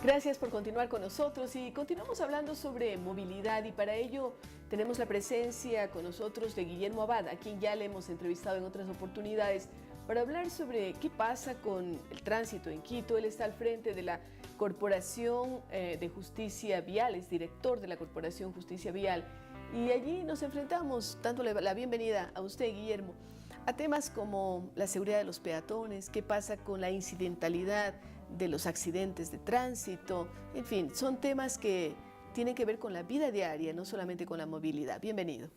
Gracias por continuar con nosotros y continuamos hablando sobre movilidad y para ello tenemos la presencia con nosotros de Guillermo Abad, a quien ya le hemos entrevistado en otras oportunidades para hablar sobre qué pasa con el tránsito en Quito. Él está al frente de la Corporación de Justicia Vial, es director de la Corporación Justicia Vial y allí nos enfrentamos, dándole la bienvenida a usted, Guillermo, a temas como la seguridad de los peatones, qué pasa con la incidentalidad de los accidentes de tránsito, en fin, son temas que tienen que ver con la vida diaria, no solamente con la movilidad. Bienvenido.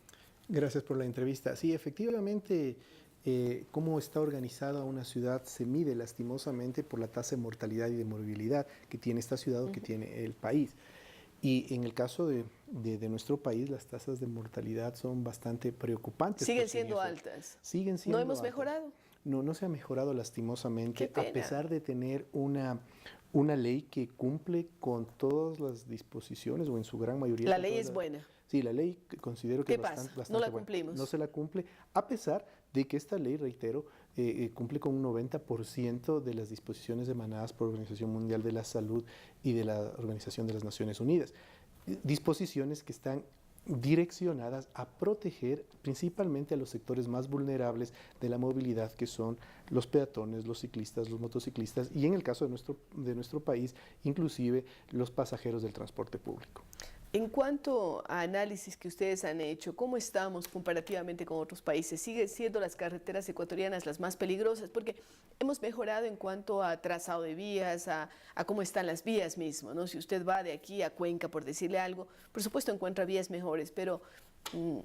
Gracias por la entrevista. Sí, efectivamente, cómo está organizada una ciudad se mide lastimosamente por la tasa de mortalidad y de morbilidad que tiene esta ciudad o que tiene el país. Y en el caso de nuestro país, las tasas de mortalidad son bastante preocupantes. Siguen siendo altas. Siguen siendo ¿No hemos altas. mejorado? No se ha mejorado lastimosamente, Qué pena. a pesar de tener una ley que cumple con todas las disposiciones o en su gran mayoría. La ley es buena. Sí, la ley considero que es bastante no la buena. cumplimos. No se la cumple, a pesar de que esta ley, reitero, cumple con un 90% de las disposiciones emanadas por la Organización Mundial de la Salud y de la Organización de las Naciones Unidas. Disposiciones que están direccionadas a proteger principalmente a los sectores más vulnerables de la movilidad, que son los peatones, los ciclistas, los motociclistas y en el caso de nuestro país, inclusive los pasajeros del transporte público. En cuanto a análisis que ustedes han hecho, ¿cómo estamos comparativamente con otros países? ¿Siguen siendo las carreteras ecuatorianas las más peligrosas? Porque hemos mejorado en cuanto a trazado de vías, a cómo están las vías mismas, ¿no? Si usted va de aquí a Cuenca, por decirle algo, por supuesto encuentra vías mejores, pero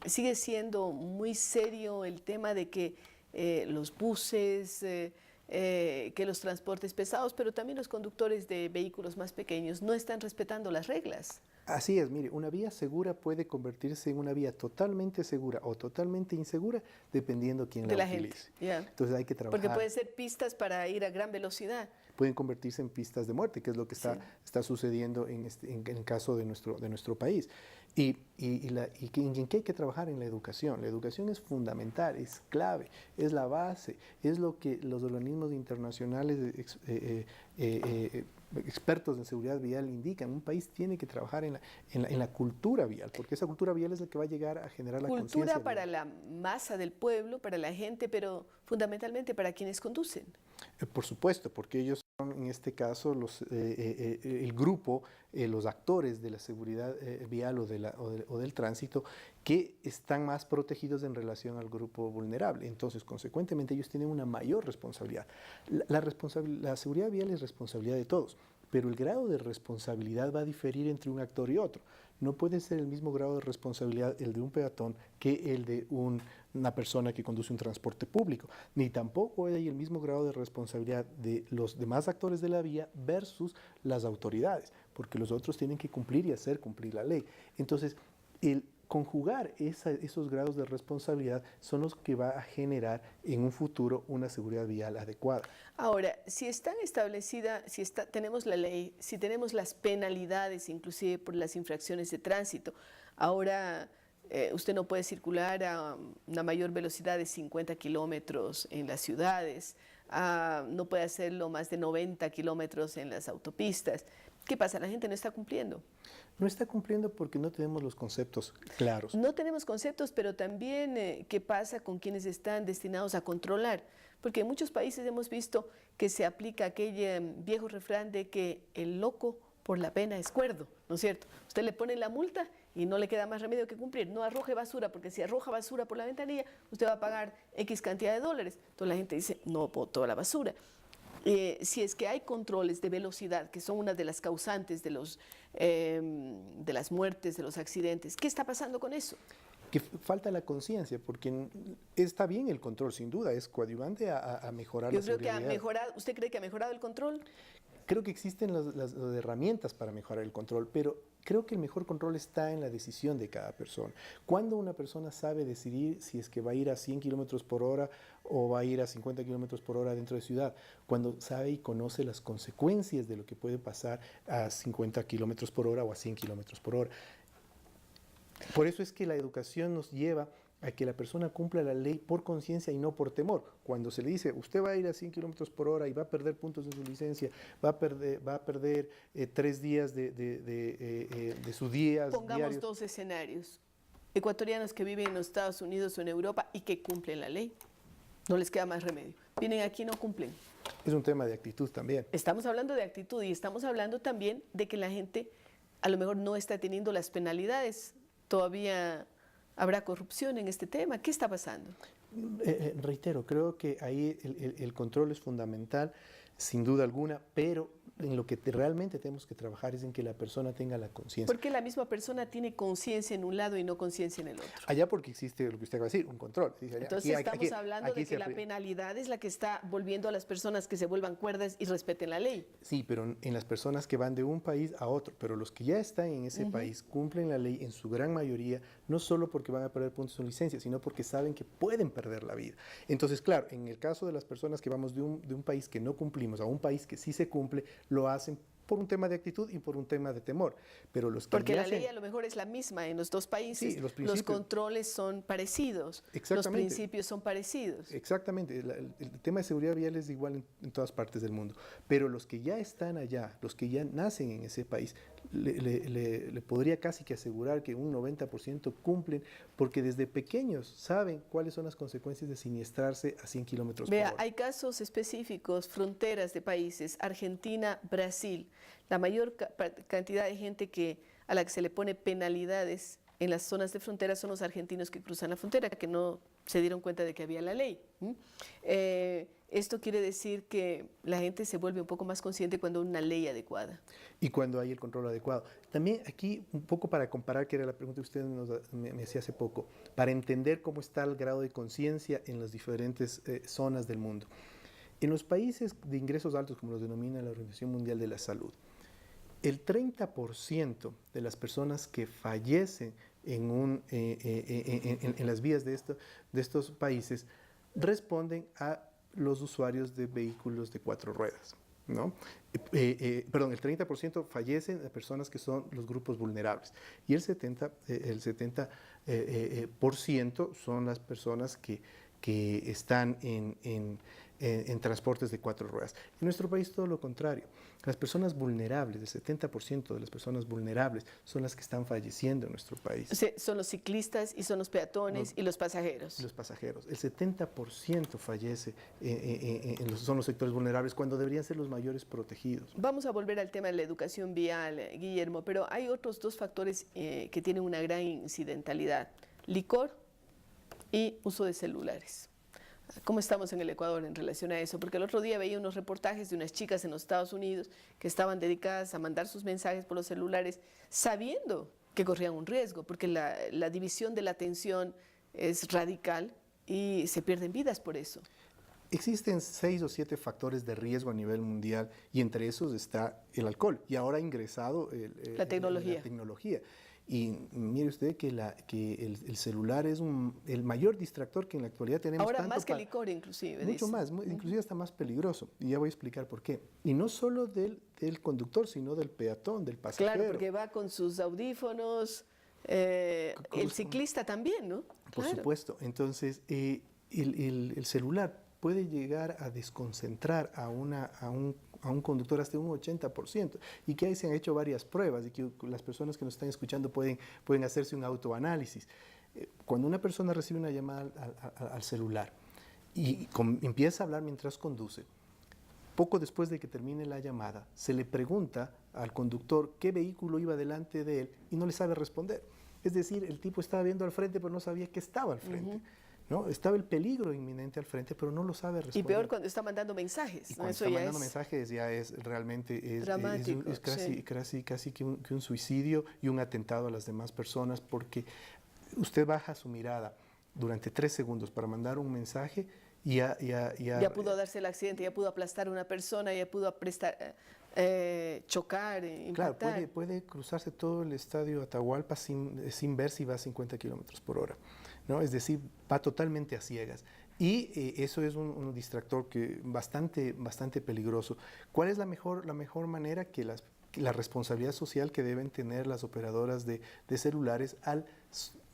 sigue siendo muy serio el tema de que los buses, que los transportes pesados, pero también los conductores de vehículos más pequeños no están respetando las reglas. Así es, mire, una vía segura puede convertirse en una vía totalmente segura o totalmente insegura dependiendo quién la utilice. Entonces hay que trabajar. Porque pueden ser pistas para ir a gran velocidad. Pueden convertirse en pistas de muerte, que es lo que está sucediendo en el caso de nuestro país. ¿En qué hay que trabajar? En la educación. La educación es fundamental, es clave, es la base, es lo que los organismos internacionales expertos en seguridad vial indican. Un país tiene que trabajar en la cultura vial, porque esa cultura vial es la que va a llegar a generar la conciencia. Cultura para la masa del pueblo, para la gente, pero fundamentalmente para quienes conducen. Por supuesto, porque ellos son en este caso el grupo, los actores de la seguridad vial o del tránsito que están más protegidos en relación al grupo vulnerable. Entonces, consecuentemente, ellos tienen una mayor responsabilidad. La seguridad vial es responsabilidad de todos, pero el grado de responsabilidad va a diferir entre un actor y otro. No puede ser el mismo grado de responsabilidad el de un peatón que el de una persona que conduce un transporte público, ni tampoco hay el mismo grado de responsabilidad de los demás actores de la vía versus las autoridades, porque los otros tienen que cumplir y hacer cumplir la ley. Entonces, el conjugar esos grados de responsabilidad son los que va a generar en un futuro una seguridad vial adecuada. Ahora, si están establecidas, tenemos la ley, si tenemos las penalidades inclusive por las infracciones de tránsito, ahora usted no puede circular a una mayor velocidad de 50 kilómetros en las ciudades, no puede hacerlo más de 90 kilómetros en las autopistas. ¿Qué pasa? La gente no está cumpliendo. No está cumpliendo porque no tenemos los conceptos claros. No tenemos conceptos, pero también ¿qué pasa con quienes están destinados a controlar? Porque en muchos países hemos visto que se aplica aquel viejo refrán de que el loco por la pena es cuerdo, ¿no es cierto? Usted le pone la multa y no le queda más remedio que cumplir. No arroje basura, porque si arroja basura por la ventanilla, usted va a pagar X cantidad de dólares. Entonces la gente dice, no boto la basura. Si es que hay controles de velocidad, que son una de las causantes de las muertes, de los accidentes, ¿qué está pasando con eso? Que falta la conciencia, porque está bien el control, sin duda, es coadyuvante a mejorar la seguridad. Yo creo que ha mejorado. ¿Usted cree que ha mejorado el control? Creo que existen las herramientas para mejorar el control, pero creo que el mejor control está en la decisión de cada persona. Cuando una persona sabe decidir si es que va a ir a 100 kilómetros por hora o va a ir a 50 kilómetros por hora dentro de ciudad, cuando sabe y conoce las consecuencias de lo que puede pasar a 50 kilómetros por hora o a 100 kilómetros por hora. Por eso es que la educación nos lleva a que la persona cumpla la ley por conciencia y no por temor. Cuando se le dice, usted va a ir a 100 kilómetros por hora y va a perder puntos de su licencia, va a perder 3 días de sus días Pongamos diarios. dos escenarios. Ecuatorianos que viven en los Estados Unidos o en Europa y que cumplen la ley. No les queda más remedio. Vienen aquí y no cumplen. Es un tema de actitud también. Estamos hablando de actitud y estamos hablando también de que la gente a lo mejor no está teniendo las penalidades. Todavía habrá corrupción en este tema. ¿Qué está pasando? Reitero, creo que ahí el control es fundamental, sin duda alguna, pero en lo que realmente tenemos que trabajar es en que la persona tenga la conciencia. Porque la misma persona tiene conciencia en un lado y no conciencia en el otro. Allá porque existe lo que usted va a decir, un control. Entonces estamos hablando de que la penalidad es la que está volviendo a las personas que se vuelvan cuerdas y respeten la ley. Sí, pero en las personas que van de un país a otro, pero los que ya están en ese país cumplen la ley en su gran mayoría, no solo porque van a perder puntos en su licencia, sino porque saben que pueden perder la vida. Entonces, claro, en el caso de las personas que vamos de un país que no cumplimos a un país que sí se cumple, lo hacen por un tema de actitud y por un tema de temor. Pero los que porque la ley a lo mejor es la misma en los dos países, sí, los controles son parecidos, los principios son parecidos. Exactamente, el tema de seguridad vial es igual en todas partes del mundo, pero los que ya están allá, los que ya nacen en ese país, le podría casi que asegurar que un 90% cumplen, porque desde pequeños saben cuáles son las consecuencias de siniestrarse a 100 kilómetros por hora. Hay casos específicos, fronteras de países, Argentina, Brasil, la mayor cantidad de gente a la que se le pone penalidades en las zonas de frontera son los argentinos que cruzan la frontera, que no se dieron cuenta de que había la ley. Esto quiere decir que la gente se vuelve un poco más consciente cuando hay una ley adecuada. Y cuando hay el control adecuado. También aquí, un poco para comparar, que era la pregunta que usted me hacía hace poco, para entender cómo está el grado de conciencia en las diferentes zonas del mundo. En los países de ingresos altos, como los denomina la Organización Mundial de la Salud, el 30% de las personas que fallecen en las vías de estos países responden a los usuarios de vehículos de 4 ruedas, ¿no? Perdón, el 30% fallecen de personas que son los grupos vulnerables y el 70% son las personas que están en transportes de 4 ruedas. En nuestro país todo lo contrario. Las personas vulnerables, el 70% de las personas vulnerables son las que están falleciendo en nuestro país. O sea, son los ciclistas y son los peatones y los pasajeros. Los pasajeros. El 70% fallece, son los sectores vulnerables cuando deberían ser los mayores protegidos. Vamos a volver al tema de la educación vial, Guillermo, pero hay otros dos factores que tienen una gran incidentalidad: licor y uso de celulares. ¿Cómo estamos en el Ecuador en relación a eso? Porque el otro día veía unos reportajes de unas chicas en los Estados Unidos que estaban dedicadas a mandar sus mensajes por los celulares sabiendo que corrían un riesgo, porque la división de la atención es radical y se pierden vidas por eso. Existen 6 o 7 factores de riesgo a nivel mundial y entre esos está el alcohol y ahora ha ingresado la tecnología. Y mire usted que el celular es el mayor distractor que en la actualidad tenemos. Ahora más que el licor inclusive. Mucho más, inclusive está más peligroso. Y ya voy a explicar por qué. Y no solo del conductor, sino del peatón, del pasajero. Claro, porque va con sus audífonos, el ciclista también, ¿no? Por supuesto. Entonces, el celular puede llegar a desconcentrar a un conductor hasta un 80%, y que ahí se han hecho varias pruebas y que las personas que nos están escuchando pueden hacerse un autoanálisis. Cuando una persona recibe una llamada al celular y empieza a hablar mientras conduce, poco después de que termine la llamada, se le pregunta al conductor qué vehículo iba delante de él y no le sabe responder. Es decir, el tipo estaba viendo al frente pero no sabía que estaba al frente. ¿No? Estaba el peligro inminente al frente, pero no lo sabe responder. Y peor cuando está mandando mensajes. Y cuando está mandando mensajes ya es realmente dramático, es casi que un suicidio y un atentado a las demás personas, porque usted baja su mirada durante 3 segundos para mandar un mensaje y ya pudo darse el accidente, ya pudo aplastar a una persona, ya pudo chocar, impactar. Claro, puede cruzarse todo el estadio Atahualpa sin ver si va a 50 kilómetros por hora. ¿No? Es decir, va totalmente a ciegas. Y eso es un distractor bastante peligroso. ¿Cuál es la mejor manera? Que las la responsabilidad social que deben tener las operadoras de celulares al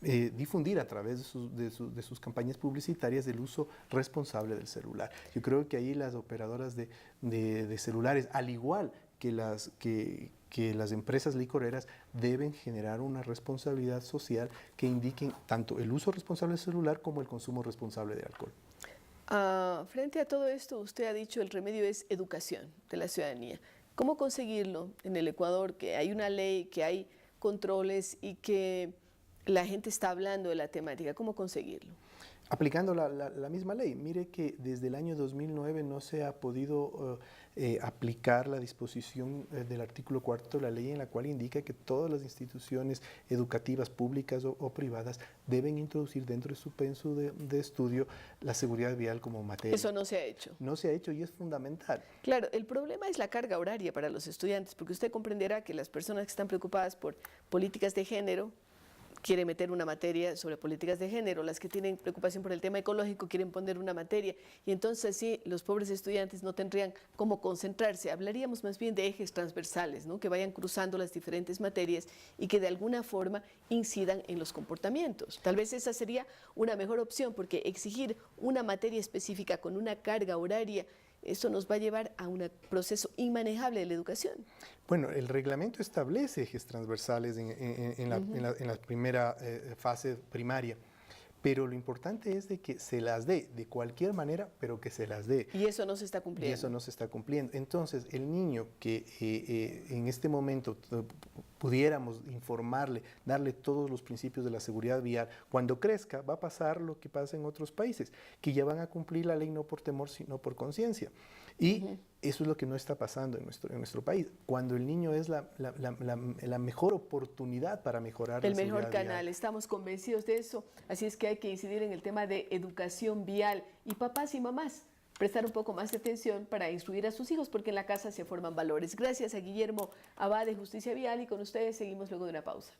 difundir a través de sus campañas publicitarias el uso responsable del celular. Yo creo que ahí las operadoras de celulares, al igual que las empresas licoreras, deben generar una responsabilidad social que indiquen tanto el uso responsable del celular como el consumo responsable de alcohol. Frente a todo esto, usted ha dicho el remedio es educación de la ciudadanía. ¿Cómo conseguirlo en el Ecuador, que hay una ley, que hay controles y que la gente está hablando de la temática? ¿Cómo conseguirlo? Aplicando la misma ley. Mire que desde el año 2009 no se ha podido aplicar la disposición del artículo 4 de la ley, en la cual indica que todas las instituciones educativas públicas o privadas deben introducir dentro de su penso de estudio la seguridad vial como materia. Eso no se ha hecho. No se ha hecho y es fundamental. Claro, el problema es la carga horaria para los estudiantes, porque usted comprenderá que las personas que están preocupadas por políticas de género quieren meter una materia sobre políticas de género, las que tienen preocupación por el tema ecológico quieren poner una materia, y entonces sí, los pobres estudiantes no tendrían cómo concentrarse. Hablaríamos más bien de ejes transversales, ¿no?, que vayan cruzando las diferentes materias y que de alguna forma incidan en los comportamientos. Tal vez esa sería una mejor opción, porque exigir una materia específica con una carga horaria, eso nos va a llevar a un proceso inmanejable de la educación. Bueno, el reglamento establece ejes transversales en la primera fase primaria, pero lo importante es de que se las dé de cualquier manera, pero que se las dé. Y eso no se está cumpliendo. Y eso no se está cumpliendo. Entonces, el niño que en este momento pudiéramos informarle, darle todos los principios de la seguridad vial, cuando crezca va a pasar lo que pasa en otros países, que ya van a cumplir la ley no por temor, sino por conciencia. Y eso es lo que no está pasando en nuestro país. Cuando el niño es la mejor oportunidad para mejorar el la seguridad mejor canal, vial. Estamos convencidos de eso, así es que hay que incidir en el tema de educación vial. Y papás y mamás, prestar un poco más de atención para instruir a sus hijos, porque en la casa se forman valores. Gracias a Guillermo Abad de Justicia Vial, y con ustedes seguimos luego de una pausa.